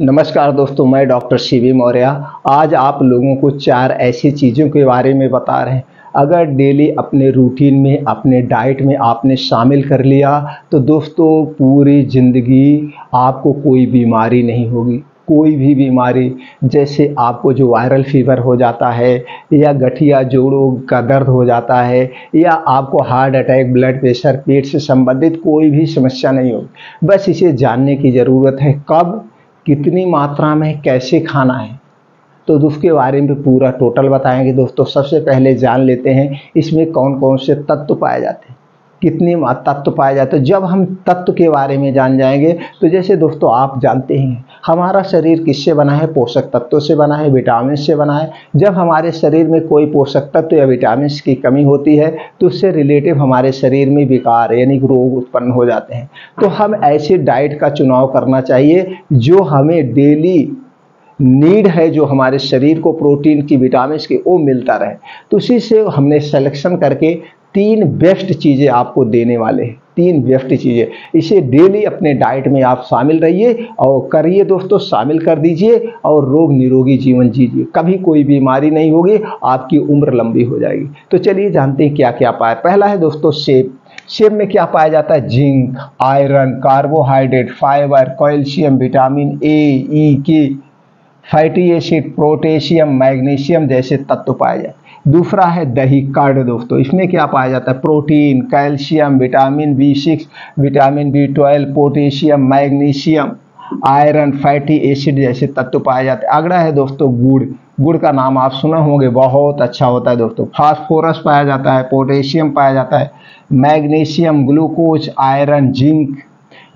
नमस्कार दोस्तों, मैं डॉक्टर शिवी मौर्य। आज आप लोगों को 4 ऐसी चीज़ों के बारे में बता रहे हैं। अगर डेली अपने रूटीन में, अपने डाइट में आपने शामिल कर लिया तो दोस्तों पूरी ज़िंदगी आपको कोई बीमारी नहीं होगी। कोई भी बीमारी, जैसे आपको जो वायरल फीवर हो जाता है या गठिया जोड़ों का दर्द हो जाता है या आपको हार्ट अटैक, ब्लड प्रेशर, पेट से संबंधित कोई भी समस्या नहीं होगी। बस इसे जानने की ज़रूरत है कब, कितनी मात्रा में, कैसे खाना है, तो उसके बारे में पूरा टोटल बताएंगे दोस्तों। सबसे पहले जान लेते हैं इसमें कौन कौन से तत्व पाए जाते हैं, कितने तत्व पाए जाते हैं। जब हम तत्व के बारे में जान जाएंगे तो जैसे दोस्तों आप जानते हैं हमारा शरीर किससे बना है, पोषक तत्वों से बना है, विटामिन से बना है। जब हमारे शरीर में कोई पोषक तत्व या विटामिन की कमी होती है तो उससे रिलेटिव हमारे शरीर में विकार यानी रोग उत्पन्न हो जाते हैं। तो हम ऐसे डाइट का चुनाव करना चाहिए जो हमें डेली नीड है, जो हमारे शरीर को प्रोटीन की, विटामिन की, वो मिलता रहे। तो उसी से हमने सिलेक्शन करके 3 बेस्ट चीज़ें आपको देने वाले हैं। 3 बेस्ट चीज़ें, इसे डेली अपने डाइट में आप शामिल रहिए और करिए दोस्तों, शामिल कर दीजिए और रोग निरोगी जीवन जीजिए। कभी कोई बीमारी नहीं होगी, आपकी उम्र लंबी हो जाएगी। तो चलिए जानते हैं क्या क्या पाए। पहला है दोस्तों सेब। सेब में क्या पाया जाता है? Zinc, iron, carbohydrate, fibre, calcium, vitamin A, E, K, fatty acid, potassium, magnesium जैसे तत्व पाए जाते हैं। दूसरा है दही, कर्ड दोस्तों। इसमें क्या पाया जाता है? Protein, calcium, vitamin B6, vitamin B12, potassium, magnesium, iron, fatty acid जैसे तत्व पाए जाते हैं। अगला है दोस्तों गुड़। गुड़ का नाम आप सुना होंगे, बहुत अच्छा होता है दोस्तों। फास्फोरस पाया जाता है, पोटेशियम पाया जाता है, magnesium, glucose, iron, zinc,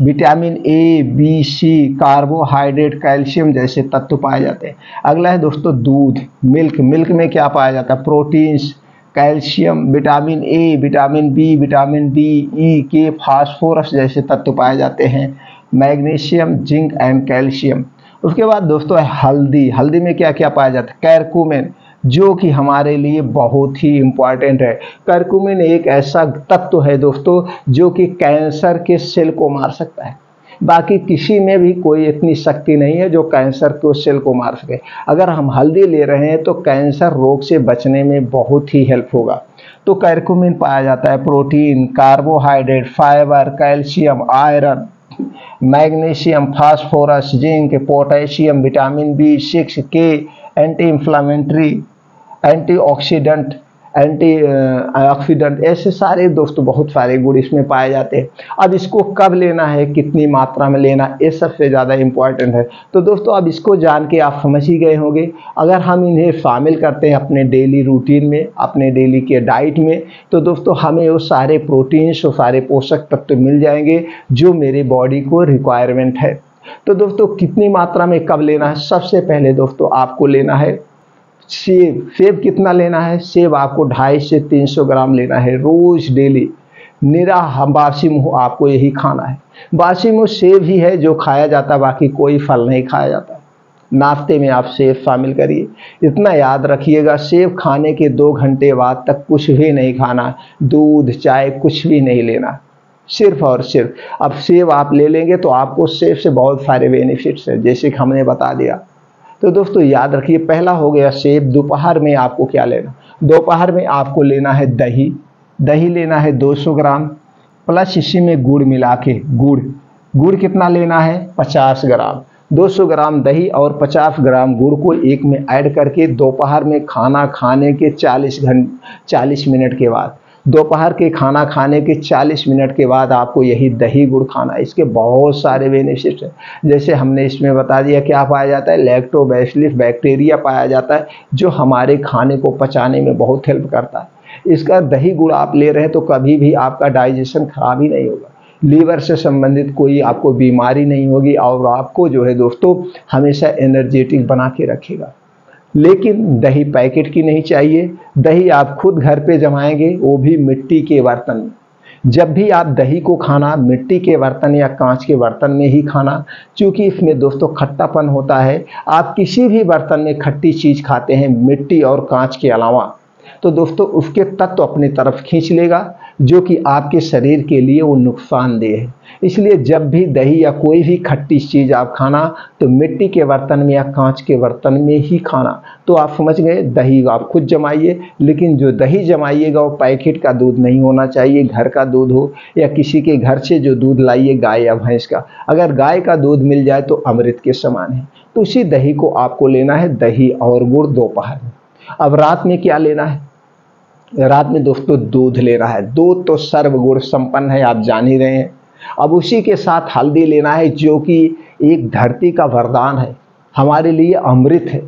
vitamin A, B, C, carbohydrate, calcium जैसे तत्व पाए जाते हैं। अगला है दोस्तों दूध, मिल्क। मिल्क में क्या पाया जाता है? Proteins, calcium, vitamin A, vitamin B, vitamin D, E, K, phosphorus जैसे तत्व पाए जाते हैं, मैग्नीशियम, जिंक एंड कैल्शियम। उसके बाद दोस्तों है हल्दी। हल्दी में क्या क्या पाया जाता है? कैरकुमिन, जो कि हमारे लिए बहुत ही इम्पॉर्टेंट है। करक्यूमिन एक ऐसा तत्व है दोस्तों जो कि कैंसर के सेल को मार सकता है। बाकी किसी में भी कोई इतनी शक्ति नहीं है जो कैंसर के सेल को मार सके। अगर हम हल्दी ले रहे हैं तो कैंसर रोग से बचने में बहुत ही हेल्प होगा। तो करक्यूमिन पाया जाता है, protein, carbohydrate, fibre, calcium, iron, magnesium, phosphorus, zinc, potassium, vitamin B6, के, एंटी इंफ्लामेटरी, एंटीऑक्सीडेंट, एंटीऑक्सीडेंट ऐसे सारे दोस्तों बहुत सारे गुण इसमें पाए जाते हैं। अब इसको कब लेना है, कितनी मात्रा में लेना, ये सबसे ज़्यादा इम्पॉर्टेंट है। तो दोस्तों अब इसको जान के आप समझ ही गए होंगे। अगर हम इन्हें शामिल करते हैं अपने डेली रूटीन में, अपने डेली के डाइट में, तो दोस्तों हमें वो सारे प्रोटीन्स, वो सारे पोषक तत्व मिल जाएंगे जो मेरे बॉडी को रिक्वायरमेंट है। तो दोस्तों कितनी मात्रा में कब लेना है? सबसे पहले दोस्तों आपको लेना है सेब। सेब कितना लेना है? सेब आपको 250 से 300 ग्राम लेना है रोज डेली। निरा बासी मुँह आपको यही खाना है। बासी मुँह सेब ही है जो खाया जाता, बाकी कोई फल नहीं खाया जाता। नाश्ते में आप सेब शामिल करिए। इतना याद रखिएगा, सेब खाने के 2 घंटे बाद तक कुछ भी नहीं खाना, दूध, चाय कुछ भी नहीं लेना, सिर्फ और सिर्फ। अब सेब आप ले लेंगे तो आपको सेब से बहुत सारे बेनिफिट्स हैं, जैसे कि हमने बता दिया। तो दोस्तों याद रखिए, पहला हो गया सेब। दोपहर में आपको क्या लेना? दोपहर में आपको लेना है दही। दही लेना है 200 ग्राम, प्लस इसी में गुड़ मिला के, गुड़ कितना लेना है? 50 ग्राम। 200 ग्राम दही और 50 ग्राम गुड़ को एक में ऐड करके दोपहर में खाना खाने के 40 मिनट के बाद, दोपहर के खाना खाने के 40 मिनट के बाद आपको यही दही गुड़ खाना है। इसके बहुत सारे बेनिफिट्स हैं, जैसे हमने इसमें बता दिया क्या पाया जाता है? लैक्टोबैसिलस बैक्टीरिया पाया जाता है जो हमारे खाने को पचाने में बहुत हेल्प करता है। इसका दही गुड़ आप ले रहे हैं तो कभी भी आपका डाइजेशन खराब ही नहीं होगा, लीवर से संबंधित कोई आपको बीमारी नहीं होगी और आपको जो है दोस्तों हमेशा एनर्जेटिक बना के रखेगा। लेकिन दही पैकेट की नहीं चाहिए। दही आप खुद घर पे जमाएंगे, वो भी मिट्टी के बर्तन में। जब भी आप दही को खाना, मिट्टी के बर्तन या कांच के बर्तन में ही खाना, क्योंकि इसमें दोस्तों खट्टापन होता है। आप किसी भी बर्तन में खट्टी चीज़ खाते हैं मिट्टी और कांच के अलावा, तो दोस्तों उसके तत्व अपनी तरफ खींच लेगा। जो कि आपके शरीर के लिए वो नुकसानदेह है। इसलिए जब भी दही या कोई भी खट्टी चीज़ आप खाना तो मिट्टी के बर्तन में या कांच के बर्तन में ही खाना। तो आप समझ गए, दही आप खुद जमाइए, लेकिन जो दही जमाइएगा वो पैकेट का दूध नहीं होना चाहिए, घर का दूध हो या किसी के घर से जो दूध लाइए गाय या भैंस का। अगर गाय का दूध मिल जाए तो अमृत के समान है। तो उसी दही को आपको लेना है, दही और गुड़ दोपहर में। अब रात में क्या लेना है? रात में दोस्तों दूध लेना है। दूध तो सर्वगुण संपन्न है, आप जान ही रहे हैं। अब उसी के साथ हल्दी लेना है, जो कि एक धरती का वरदान है, हमारे लिए अमृत है।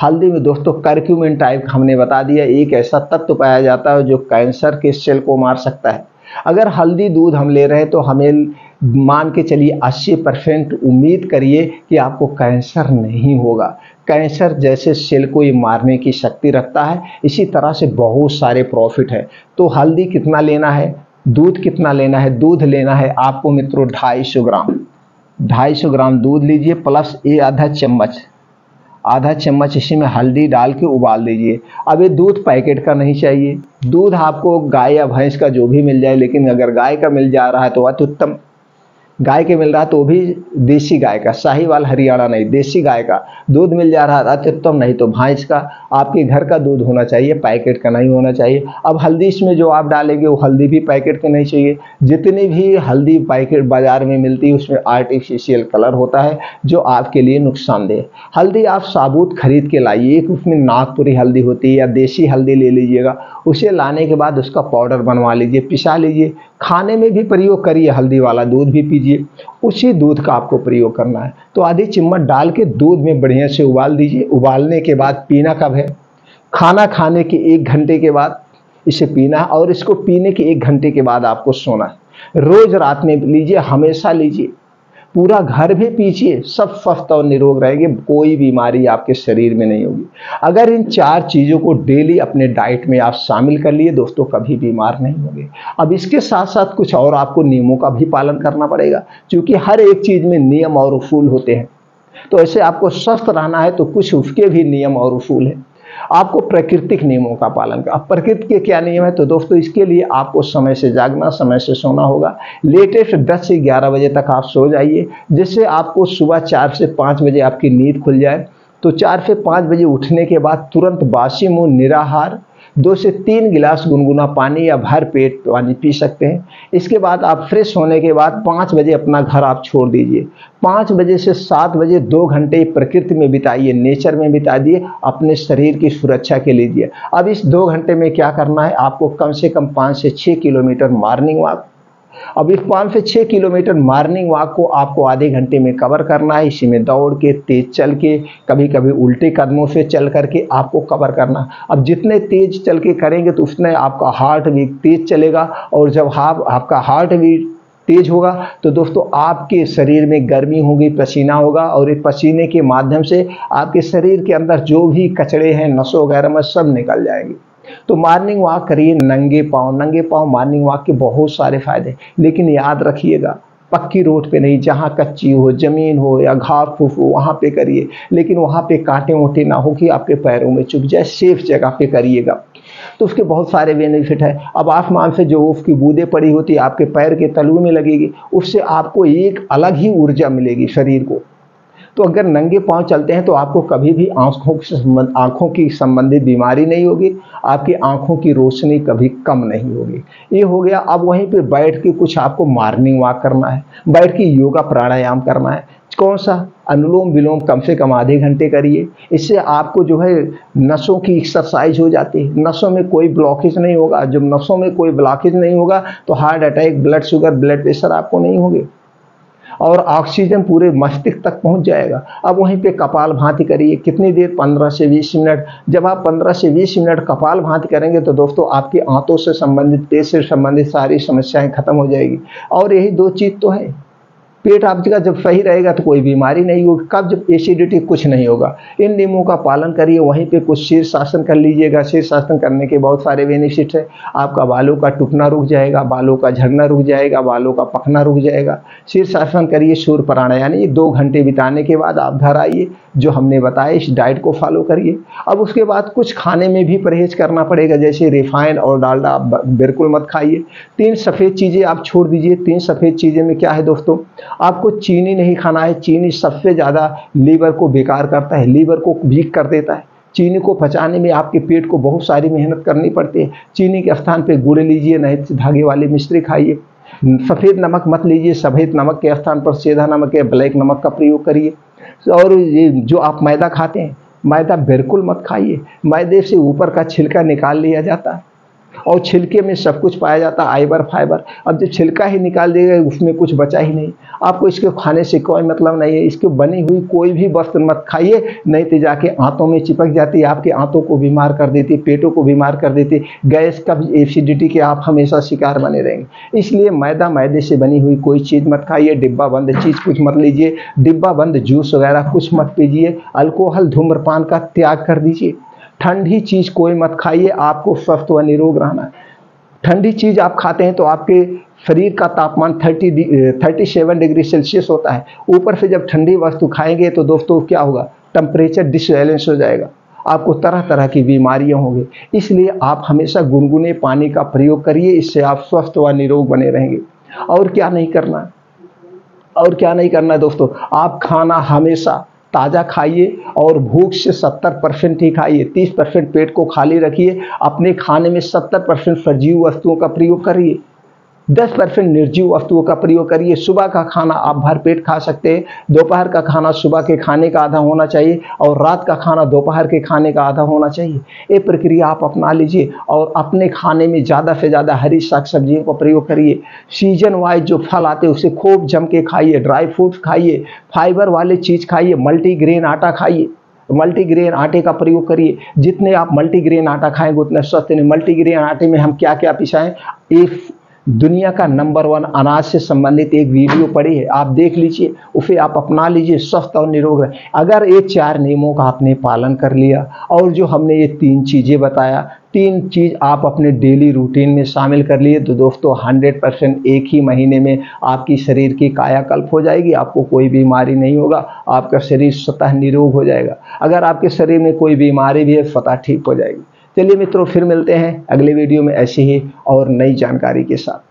हल्दी में दोस्तों करक्यूमिन टाइप हमने बता दिया, एक ऐसा तत्व पाया जाता है जो कैंसर के सेल को मार सकता है। अगर हल्दी दूध हम ले रहे हैं तो हमें मान के चलिए 80% उम्मीद करिए कि आपको कैंसर नहीं होगा। कैंसर जैसे सेल को ये मारने की शक्ति रखता है, इसी तरह से बहुत सारे प्रॉफिट है। तो हल्दी कितना लेना है, दूध कितना लेना है? दूध लेना है आपको मित्रों 250 ग्राम। 250 ग्राम दूध लीजिए, प्लस ये आधा चम्मच इसी में हल्दी डाल के उबाल दीजिए। अब ये दूध पैकेट का नहीं चाहिए, दूध आपको गाय या भैंस का जो भी मिल जाए, लेकिन अगर गाय का मिल जा रहा है तो अति उत्तम। गाय के मिल रहा है तो भी देसी गाय का, साहिवाल हरियाणा नहीं, देसी गाय का दूध मिल जा रहा है अति उत्तम, नहीं तो भैंस का, आपके घर का दूध होना चाहिए, पैकेट का नहीं होना चाहिए। अब हल्दी इसमें जो आप डालेंगे वो हल्दी भी पैकेट की नहीं चाहिए। जितनी भी हल्दी पैकेट बाजार में मिलती है उसमें आर्टिफिशियल कलर होता है जो आपके लिए नुकसानदेह। हल्दी आप साबुत खरीद के लाइए, एक उसमें नागपुरी हल्दी होती है या देसी हल्दी ले लीजिएगा। उसे लाने के बाद उसका पाउडर बनवा लीजिए, पिसा लीजिए, खाने में भी प्रयोग करिए, हल्दी वाला दूध भी पीजिए। उसी दूध का आपको प्रयोग करना है। तो आधी चम्मच डाल के दूध में बढ़िया से उबाल दीजिए। उबालने के बाद पीना कब है? खाना खाने के 1 घंटे के बाद इसे पीना है, और इसको पीने के 1 घंटे के बाद आपको सोना है। रोज रात में लीजिए, हमेशा लीजिए, पूरा घर भी पीजिए, सब स्वस्थ और निरोग रहेंगे, कोई बीमारी आपके शरीर में नहीं होगी। अगर इन 4 चीज़ों को डेली अपने डाइट में आप शामिल कर लिए दोस्तों, कभी बीमार नहीं होंगे। अब इसके साथ साथ कुछ और आपको नियमों का भी पालन करना पड़ेगा, क्योंकि हर एक चीज़ में नियम और उसूल होते हैं। तो ऐसे आपको स्वस्थ रहना है तो कुछ उसके भी नियम और उसूल हैं। आपको प्राकृतिक नियमों का पालन करना। अब प्रकृति के क्या नियम है? तो दोस्तों इसके लिए आपको समय से जागना, समय से सोना होगा। लेटेस्ट 10 से 11 बजे तक आप सो जाइए, जिससे आपको सुबह 4 से 5 बजे आपकी नींद खुल जाए। तो 4 से 5 बजे उठने के बाद तुरंत बासी मुंह निराहार 2 से 3 गिलास गुनगुना पानी या भर पेट पानी पी सकते हैं। इसके बाद आप फ्रेश होने के बाद 5 बजे अपना घर आप छोड़ दीजिए। 5 बजे से 7 बजे 2 घंटे प्रकृति में बिताइए, नेचर में बिता दिए, अपने शरीर की सुरक्षा के लिए। अब इस 2 घंटे में क्या करना है? आपको कम से कम 5 से 6 किलोमीटर मॉर्निंग वॉक। अब इस 5 से 6 किलोमीटर मॉर्निंग वॉक को आपको आधे घंटे में कवर करना है। इसी में दौड़ के, तेज चल के, कभी कभी उल्टे कदमों से चल करके आपको कवर करना। अब जितने तेज चल के करेंगे तो उतने आपका हार्ट भी तेज चलेगा, और जब आपका हार्ट भी तेज होगा तो दोस्तों आपके शरीर में गर्मी होगी, पसीना होगा, और इस पसीने के माध्यम से आपके शरीर के अंदर जो भी कचड़े हैं, नसों वगैरह में, सब निकल जाएंगे। तो मॉर्निंग वॉक करिए नंगे पाँव मॉर्निंग वॉक के बहुत सारे फायदे। लेकिन याद रखिएगा, पक्की रोड पे नहीं, जहाँ कच्ची हो, जमीन हो या घास फूस हो वहाँ पे करिए, लेकिन वहाँ पे कांटे वोटे ना हो कि आपके पैरों में चुभ जाए। सेफ जगह पे करिएगा, तो उसके बहुत सारे बेनिफिट है। अब आसमान से जो उसकी बूंदें पड़ी होती है आपके पैर के तलुओं में लगेगी, उससे आपको एक अलग ही ऊर्जा मिलेगी शरीर को। तो अगर नंगे पांव चलते हैं तो आपको कभी भी आंखों की संबंधित बीमारी नहीं होगी, आपकी आंखों की रोशनी कभी कम नहीं होगी। ये हो गया। अब वहीं पे बैठ के कुछ आपको मॉर्निंग वॉक करना है, बैठ के योगा प्राणायाम करना है। कौन सा? अनुलोम विलोम कम से कम आधे घंटे करिए। इससे आपको जो है नसों की एक्सरसाइज हो जाती है, नसों में कोई ब्लॉकेज नहीं होगा। जब नसों में कोई ब्लॉकेज नहीं होगा तो heart attack, blood sugar, blood pressure आपको नहीं होंगे, और ऑक्सीजन पूरे मस्तिष्क तक पहुंच जाएगा। अब वहीं पे कपाल भाती करिए। कितनी देर? 15 से 20 मिनट। जब आप 15 से 20 मिनट कपाल भाती करेंगे तो दोस्तों आपकी आंतों से संबंधित, पेट से संबंधित सारी समस्याएं खत्म हो जाएगी। और यही 2 चीज़ तो है, पेट आपका जब सही रहेगा तो कोई बीमारी नहीं होगी, कब्ज एसिडिटी कुछ नहीं होगा। इन नियमों का पालन करिए। वहीं पे कुछ शीर्षासन कर लीजिएगा। शीर्षासन करने के बहुत सारे बेनिफिट है। आपका बालों का टूटना रुक जाएगा, बालों का झड़ना रुक जाएगा, बालों का पकना रुक जाएगा। शीर्षासन करिए, सूर्य प्राणायाम यानी 2 घंटे बिताने के बाद आप घर आइए, जो हमने बताया इस डाइट को फॉलो करिए। अब उसके बाद कुछ खाने में भी परहेज करना पड़ेगा, जैसे रिफाइन और डालडा आप बिल्कुल मत खाइए। 3 सफ़ेद चीज़ें आप छोड़ दीजिए। 3 सफ़ेद चीज़ें में क्या है दोस्तों, आपको चीनी नहीं खाना है। चीनी सबसे ज़्यादा लीवर को बेकार करता है, लीवर को वीक कर देता है। चीनी को पचाने में आपके पेट को बहुत सारी मेहनत करनी पड़ती है। चीनी के स्थान पे गुड़ लीजिए, नहीं तो धागे वाली मिश्री खाइए। सफ़ेद नमक मत लीजिए, सफ़ेद नमक के स्थान पर सेंधा नमक या ब्लैक नमक का प्रयोग करिए। और ये जो आप मैदा खाते हैं, मैदा बिल्कुल मत खाइए। मैदे से ऊपर का छिलका निकाल लिया जाता है और छिलके में सब कुछ पाया जाता है, आइबर फाइबर। अब जब छिलका ही निकाल देगा उसमें कुछ बचा ही नहीं। आपको इसके खाने से कोई मतलब नहीं है। इसकी बनी हुई कोई भी वस्तु मत खाइए, नहीं तो जाके आंतों में चिपक जाती है, आपके आंतों को बीमार कर देती है, पेटों को बीमार कर देती है। गैस कब्ज एसिडिटी के आप हमेशा शिकार बने रहेंगे। इसलिए मैदे से बनी हुई कोई चीज़ मत खाइए। डिब्बा बंद चीज़ कुछ मत लीजिए। डिब्बा बंद जूस वगैरह कुछ मत पीजिए। अल्कोहल धूम्रपान का त्याग कर दीजिए। ठंडी चीज़ कोई मत खाइए। आपको स्वस्थ व निरोग रहना है। ठंडी चीज़ आप खाते हैं तो आपके शरीर का तापमान 37 डिग्री सेल्सियस होता है। ऊपर से जब ठंडी वस्तु खाएंगे तो दोस्तों क्या होगा, टेम्परेचर डिसबैलेंस हो जाएगा, आपको तरह तरह की बीमारियां होंगी। इसलिए आप हमेशा गुनगुने पानी का प्रयोग करिए, इससे आप स्वस्थ व निरोग बने रहेंगे। और क्या नहीं करना, और क्या नहीं करना है दोस्तों, आप खाना हमेशा ताज़ा खाइए और भूख से 70% ही खाइए। 30% पेट को खाली रखिए। अपने खाने में 70% सजीव वस्तुओं का प्रयोग करिए, 10% निर्जीव वस्तुओं का प्रयोग करिए। सुबह का खाना आप भर पेट खा सकते हैं। दोपहर का खाना सुबह के खाने का आधा होना चाहिए और रात का खाना दोपहर के खाने का आधा होना चाहिए। ये प्रक्रिया आप अपना लीजिए और अपने खाने में ज़्यादा से ज़्यादा हरी साग सब्जियों का प्रयोग करिए। सीजन वाइज जो फल आते हैं उसे खूब जम के खाइए। ड्राई फ्रूट्स खाइए, फाइबर वाले चीज़ खाइए, मल्टीग्रेन आटा खाइए। मल्टीग्रेन आटे का प्रयोग करिए। जितने आप मल्टीग्रेन आटा खाएंगे उतने स्वस्थ हैं। मल्टीग्रेन आटे में हम क्या क्या पिसाएं, एक दुनिया का नंबर 1 अनाज से संबंधित एक वीडियो पड़ी है, आप देख लीजिए, उसे आप अपना लीजिए, स्वस्थ और निरोग रहे। अगर ये 4 नियमों का आपने पालन कर लिया और जो हमने ये 3 चीज़ें बताया, 3 चीज़ आप अपने डेली रूटीन में शामिल कर लिए तो दोस्तों 100% एक ही महीने में आपकी शरीर की कायाकल्प हो जाएगी। आपको कोई बीमारी नहीं होगा, आपका शरीर स्वतः निरोग हो जाएगा। अगर आपके शरीर में कोई बीमारी भी है स्वतः ठीक हो जाएगी। चलिए मित्रों, फिर मिलते हैं अगले वीडियो में ऐसी ही और नई जानकारी के साथ।